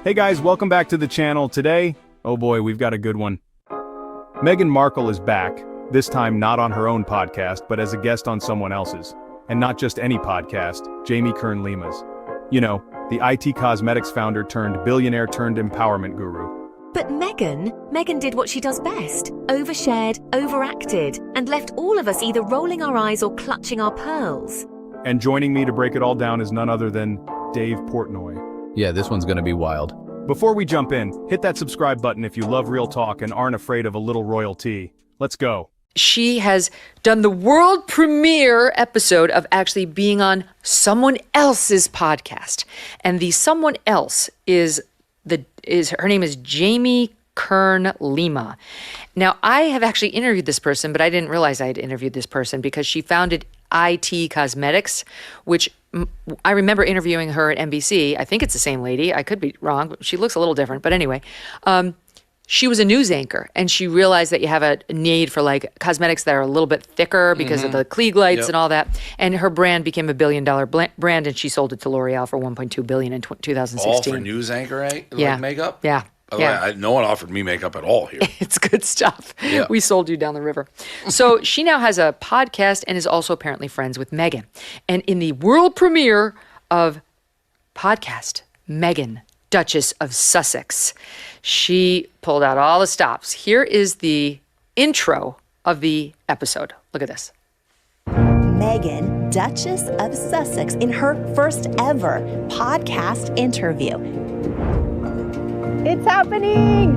Hey guys, welcome back to the channel. Today, oh boy, we've got a good one. Meghan Markle is back, this time not on her own podcast, but as a guest on someone else's. And not just any podcast, Jamie Kern-Lima's. You know, the IT cosmetics founder turned billionaire turned empowerment guru. But Meghan did what she does best. Overshared, overacted, and left all of us either rolling our eyes or clutching our pearls. And joining me to break it all down is none other than Dave Portnoy. Yeah, this one's gonna be wild. Before we jump in, hit that subscribe button if you love real talk and aren't afraid of a little royalty. Let's go. She has done the world premiere episode of actually being on someone else's podcast. And the someone else is her name is Jamie Kern-Lima. Now, I have actually interviewed this person, but I didn't realize I had interviewed this person because she founded IT Cosmetics, which I remember interviewing her at NBC. I think it's the same lady. I could be wrong, but she looks a little different. But anyway, she was a news anchor, and she realized that you have a need for like cosmetics that are a little bit thicker because of the Klieg lights and all that. And her brand became $1 billion brand, and she sold it to L'Oreal for $1.2 billion in 2016. All for news anchor, right? Yeah. Like makeup? Yeah. By the way, no one offered me makeup at all here. It's good stuff. Yeah. We sold you down the river. So she now has a podcast and is also apparently friends with Meghan. And in the world premiere of podcast, Meghan, Duchess of Sussex, she pulled out all the stops. Here is the intro of the episode. Look at this. Meghan, Duchess of Sussex, in her first ever podcast interview. It's happening!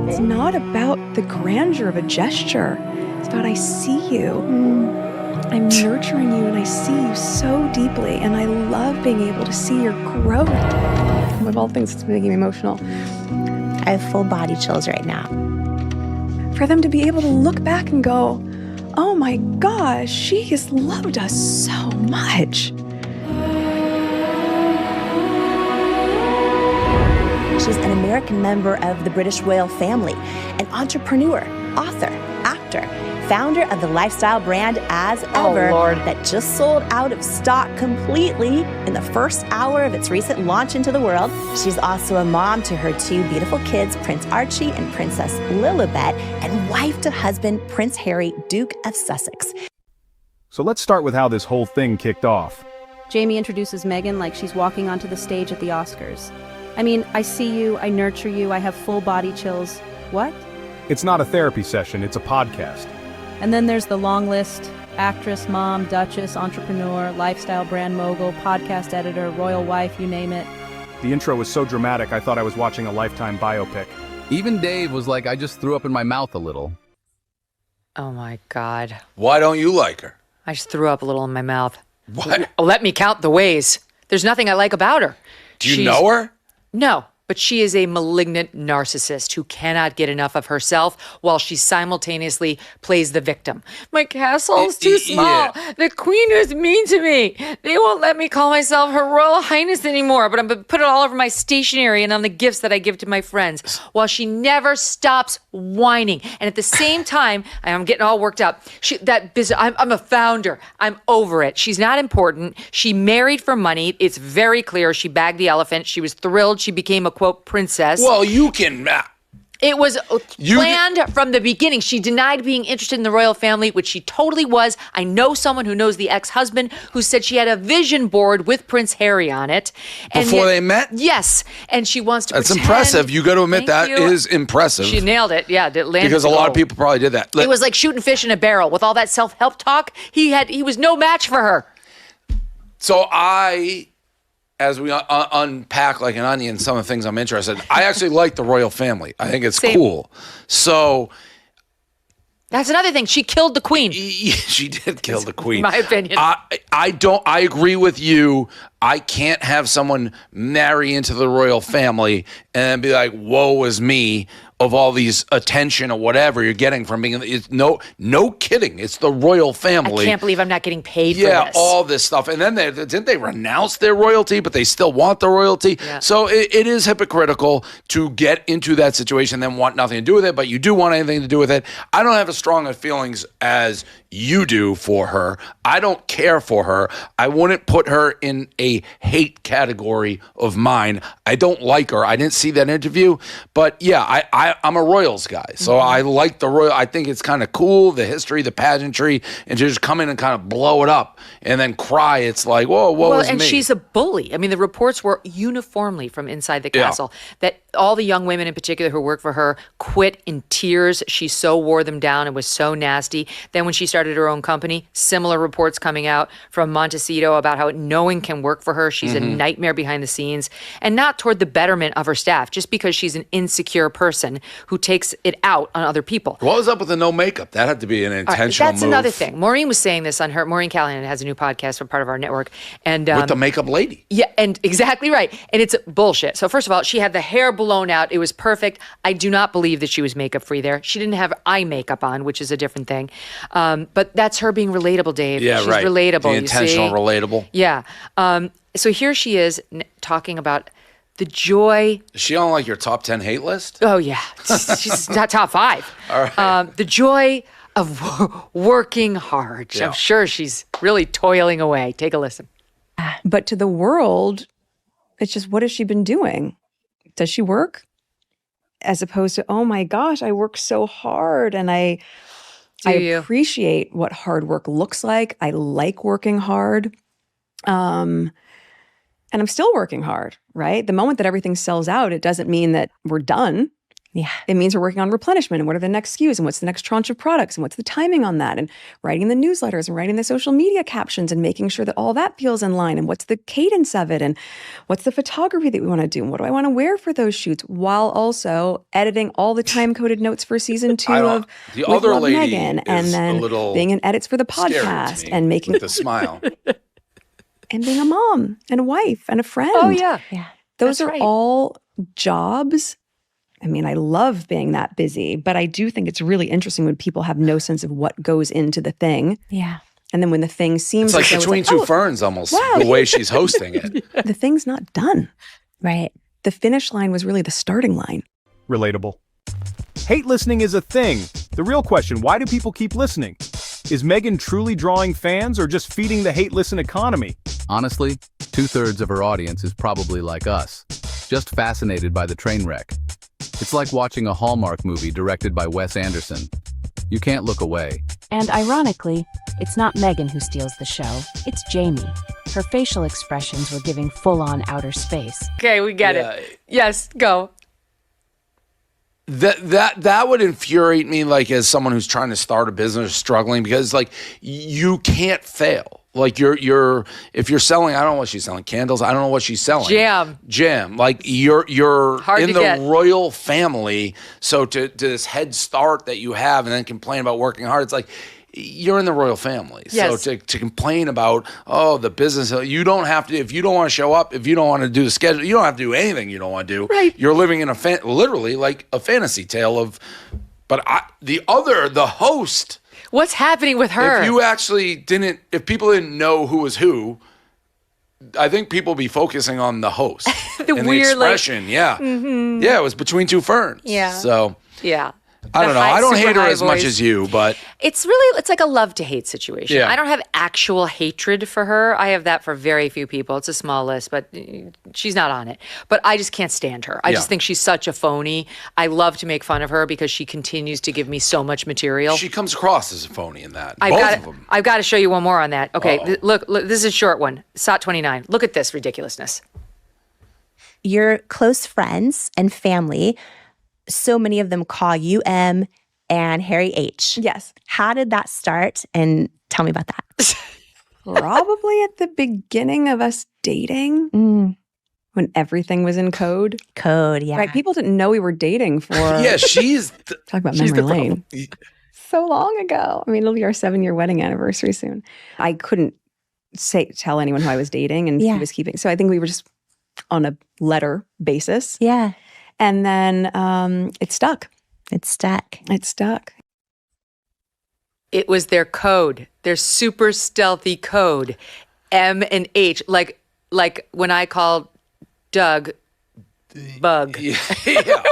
It's not about the grandeur of a gesture. It's about I see you. I'm nurturing you and I see you so deeply. And I love being able to see your growth. Of all things, it's making me emotional. I have full body chills right now. For them to be able to look back and go, oh my gosh, she has loved us so much. She's an American member of the British royal family, an entrepreneur, author, actor, founder of the lifestyle brand As Ever that just sold out of stock completely in the first hour of its recent launch into the world. She's also a mom to her two beautiful kids, Prince Archie and Princess Lilibet, and wife to husband Prince Harry, Duke of Sussex. So let's start with how this whole thing kicked off. Jamie introduces Meghan like she's walking onto the stage at the Oscars. I mean, I see you, I nurture you, I have full body chills. What? It's not a therapy session, it's a podcast. And then there's the long list: actress, mom, duchess, entrepreneur, lifestyle brand mogul, podcast editor, royal wife, you name it. The intro was so dramatic, I thought I was watching a Lifetime biopic. Even Dave was like, I just threw up in my mouth a little. Oh my God. Why don't you like her? I just threw up a little in my mouth. What? Let me count the ways. There's nothing I like about her. Do you know her? No, but she is a malignant narcissist who cannot get enough of herself while she simultaneously plays the victim. My castle's too small. Yeah. The queen is mean to me. They won't let me call myself Her Royal Highness anymore, but I'm going to put it all over my stationery and on the gifts that I give to my friends, while she never stops whining. And at the same time, I'm getting all worked up. I'm a founder. I'm over it. She's not important. She married for money. It's very clear. She bagged the elephant. She was thrilled. She became a quote princess. Well, you can... It was planned from the beginning. She denied being interested in the royal family, which she totally was. I know someone who knows the ex-husband who said she had a vision board with Prince Harry on it. Before they met? Yes. And she wants to That's pretend. impressive. You got to admit that is impressive. She nailed it. Yeah. Because a lot of people probably did that. It was like shooting fish in a barrel. With all that self-help talk, he was no match for her. So as we unpack like an onion some of the things I'm interested in, I actually like the royal family. I think it's cool. So that's another thing. She killed the queen. She did kill the queen. In my opinion. I agree with you. I can't have someone marry into the royal family and be like, woe is me, of all these attention or whatever you're getting from being. It's no kidding. It's the royal family. I can't believe I'm not getting paid for Yeah, this. all this stuff. And then didn't they renounce their royalty, but they still want the royalty? Yeah. So it is hypocritical to get into that situation and then want nothing to do with it, but you do want anything to do with it. I don't have as strong feelings as you do for her. I don't care for her. I wouldn't put her in a a hate category of mine. I don't like her. I didn't see that interview, but yeah, I'm a Royals guy. So I like the Royal. I think it's kind of cool, the history, the pageantry, and to just come in and kind of blow it up and then cry. It's like, whoa, well, was and me. she's a bully. I mean, the reports were uniformly from inside the castle that all the young women in particular who worked for her quit in tears. She so wore them down. It was so nasty. Then when she started her own company, similar reports coming out from Montecito about how no one can work for her. She's a nightmare behind the scenes, and not toward the betterment of her staff, just because she's an insecure person who takes it out on other people. What was up with the no makeup? That had to be an intentional That's move. another thing. Maureen was saying this on her. Maureen Callahan has a new podcast for part of our network, and With the makeup lady. yeah, and exactly right. And it's bullshit. So first of all, she had the hair blown out. It was perfect. I do not believe that she was makeup free there. She didn't have eye makeup on, which is a different thing. But that's her being relatable, Dave. Yeah, She's right. relatable. The you intentional see? relatable. Yeah. So here she is talking about the joy. Is she on like your top 10 hate list? Oh yeah, she's not top 5. All right. The joy of working hard. Yeah. I'm sure she's really toiling away. Take a listen. But to the world, it's just, what has she been doing? Does she work? As opposed to, oh my gosh, I work so hard and I Do you? appreciate what hard work looks like. I like working hard. And I'm still working hard, right? The moment that everything sells out, it doesn't mean that we're done. Yeah. It means we're working on replenishment and what are the next SKUs and what's the next tranche of products and what's the timing on that and writing the newsletters and writing the social media captions and making sure that all that feels in line and what's the cadence of it and what's the photography that we want to do and what do I want to wear for those shoots, while also editing all the time-coded notes for season 2 of the With other Love, lady Meghan, is and a then little being in edits for the scary to podcast me and making with the smile. and being a mom and a wife and a friend. Oh yeah. Yeah. Those That's are right. all jobs. I mean, I love being that busy, but I do think it's really interesting when people have no sense of what goes into the thing. Yeah. And then when the thing seems It's like as though between two ferns almost, wow. the way she's hosting it. the thing's not done. Right. The finish line was really the starting line. Relatable. Hate listening is a thing. The real question, why do people keep listening? Is Meghan truly drawing fans or just feeding the hate listen economy? Honestly, 2/3 of her audience is probably like us, just fascinated by the train wreck. It's like watching a Hallmark movie directed by Wes Anderson. You can't look away. And ironically, it's not Meghan who steals the show, it's Jamie. Her facial expressions were giving full-on outer space. Okay, we get it. Yes, go. That would infuriate me, like as someone who's trying to start a business, struggling, because like you can't fail. Like you're if you're selling, I don't know what she's selling, candles. I don't know what she's selling. Jam. Like you're Hard in to the get. royal family. So to this head start that you have, and then complain about working hard, it's like you're in the royal family. Yes. So to complain about the business, you don't have to. If you don't want to show up, if you don't want to do the schedule, you don't have to do anything you don't want to do. Right. You're living in literally like a fantasy tale of. But the host. What's happening with her? If people didn't know who was who, I think people be focusing on the host. The and weird, the expression, yeah. Yeah, it was between two ferns. Yeah. So, Yeah. I don't know. I don't hate her as much voice. as you, but It's like a love to hate situation. Yeah. I don't have actual hatred for her. I have that for very few people. It's a small list, but she's not on it. But I just can't stand her. I just think she's such a phony. I love to make fun of her because she continues to give me so much material. she comes across as a phony in that. I've Both got of them. I've got to show you one more on that. Okay, look, this is a short one. SOT 29. Look at this ridiculousness. Your close friends and family, so many of them call you M and Harry H. Yes. How did that start? And tell me about that. Probably at the beginning of us dating when everything was in code. Code, yeah. Right. People didn't know we were dating for Yeah, she's talk about she's memory the lane. problem. So long ago. I mean, it'll be our 7-year wedding anniversary soon. I couldn't tell anyone who I was dating and he was keeping. So I think we were just on a letter basis. Yeah. And then it stuck. It stuck. It stuck. It was their code, their super stealthy code, M and H. Like when I called Doug Bug. Yeah,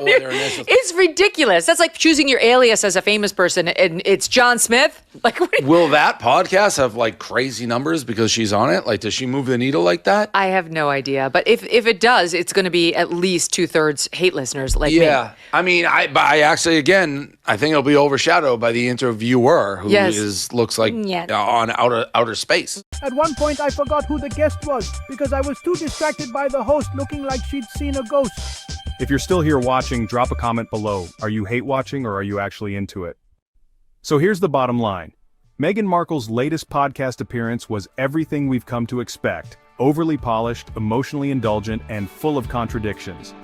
or their initials. It's ridiculous. That's like choosing your alias as a famous person and it's John Smith. Like, what? Will that podcast have like crazy numbers because she's on it? Like, does she move the needle like that? I have no idea. But if it does, it's going to be at least 2/3 hate listeners like me. Yeah. I mean, I actually, again, I think it'll be overshadowed by the interviewer who looks like on outer space. At one point, I forgot who the guest was because I was too distracted by the host looking like she'd seen a ghost. If you're still here watching, drop a comment below. Are you hate watching or are you actually into it? So here's the bottom line. Meghan Markle's latest podcast appearance was everything we've come to expect. Overly polished, emotionally indulgent, and full of contradictions.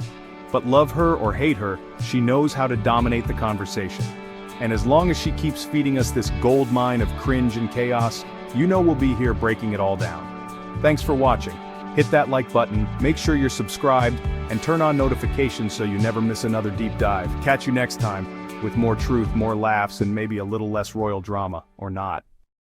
But love her or hate her, she knows how to dominate the conversation. And as long as she keeps feeding us this gold mine of cringe and chaos, you know we'll be here breaking it all down. Thanks for watching. Hit that like button, make sure you're subscribed, and turn on notifications so you never miss another deep dive. Catch you next time with more truth, more laughs, and maybe a little less royal drama, or not.